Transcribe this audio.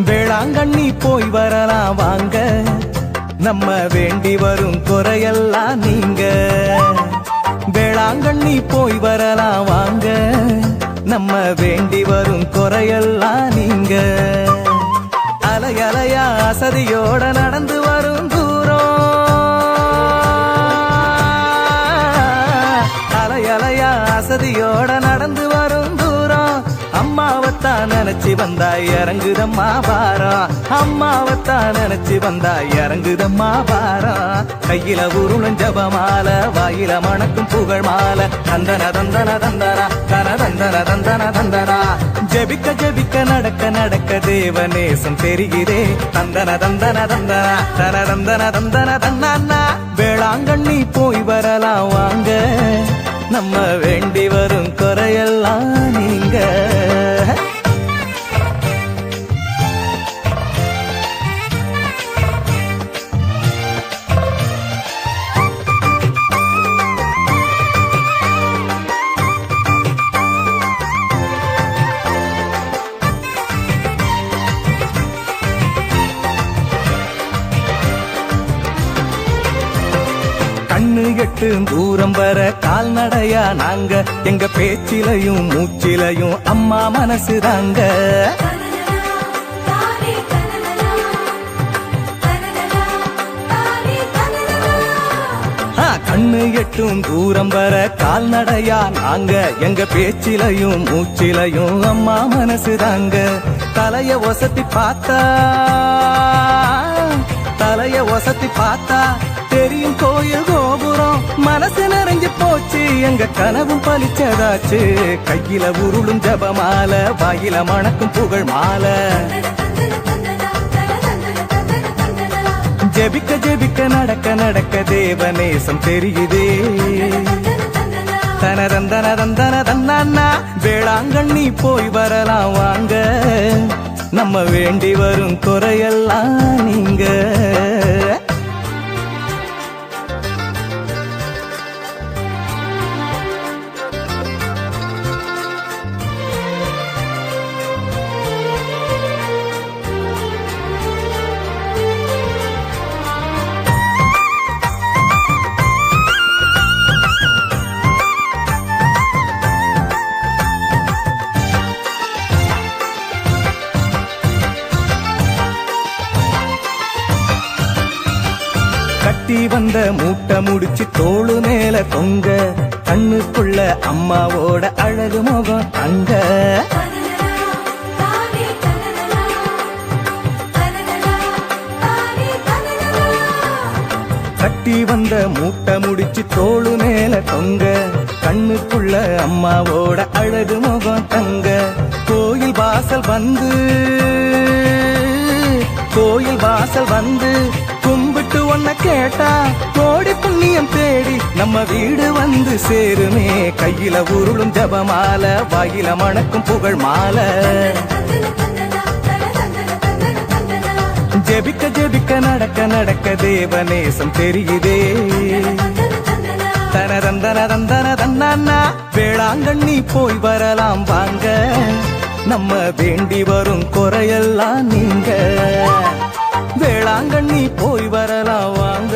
வேளாங்கண்ணி போய் வரலாம் வாங்க, நம்ம வேண்டி வரும் குறையெல்லாம் நீங்க. வேளாங்கண்ணி போய் வரலாம் வாங்க, நம்ம வேண்டி வரும் குறையெல்லாம் நீங்க. அலையலையா அசதியோட நடந்து வரும் தூரம், அலையலையா அசதியோட நடந்து வரும் தூரம். அம்மாவத்தான் நினைச்சு வந்தா இறங்குதம்மா பாரம், அம்மாவத்தான் நினைச்சு வந்தா இறங்குதம்மா பாரம். கையில உருளும் ஜபமால, வாயில மணக்கும் புகழ் மாலை. தந்தன தந்தன தந்தனா தன தந்தன தந்தன தந்தனா. ஜபிக்க ஜபிக்க நடக்க நடக்க தேவநேசம் தெரிகிறே. தந்தன தந்தன தந்தனா தன தந்தன தந்தன தன்னா. வேளாங்கண்ணி போய் வரலாம் வாங்க, நம்ம வேண்டி வரும் குறையெல்லாம் நீங்க. கண்ணு எட்டு தூரம் வர கால்நடையா நாங்க, எங்க பேச்சிலையும் மூச்சிலையும் அம்மா மனசு தாங்க. கண்ணு எட்டும் தூரம் வர கால்நடையா நாங்க, எங்க பேச்சிலையும் மூச்சிலையும் அம்மா மனசு தாங்க. தலைய ஒசத்தி பார்த்தா, தலைய ஒசத்தி பார்த்தா தெரியும் கோயில் கோபுரம். மனசு நிறைஞ்சு போச்சு, எங்க கனவும் பலிச்சதாச்சு. கையில உருளும் ஜபமால, வாயில மணக்கும் புகழ் மாலை. ஜெபிக்க ஜெபிக்க நடக்க நடக்க தேவநேசம் தெரியுதே. தனதந்தன தந்தன தன்னா. வேளாங்கண்ணி போய் வரலாம் வாங்க, நம்ம வேண்டி வரும் குறையெல்லாம் நீங்க. கட்டி வந்த மூட்டை முடிச்சு தோளு மேல தொங்க, கண்ணுக்குள்ள அம்மாவோட அழகு முகம் அங்க. கட்டி வந்த மூட்டை முடிச்சு தோளு மேல தொங்க, கண்ணுக்குள்ள அம்மாவோட அழகு முகம் தங்க. கோயில் வாசல் வந்து, கோயில் வாசல் வந்து கும்பிட்டு ஒன்ன கேட்டா கோடி புண்ணியம் தேடி நம்ம வீடு வந்து சேருமே. கையில உருளும் ஜபமால, வாயில மணக்கும் புகழ் மாலை. ஜெபிக்க ஜெபிக்க நடக்க நடக்க தேவநேசம் தெரியுதே. தனதந்தன தந்தன தன்னா. வேளாங்கண்ணி போய் வரலாம் வாங்க, நம்ம வேண்டி வரும் குறையெல்லாம் நீங்க. வேளாங்கண்ணி போய் வரலாம் வாங்க.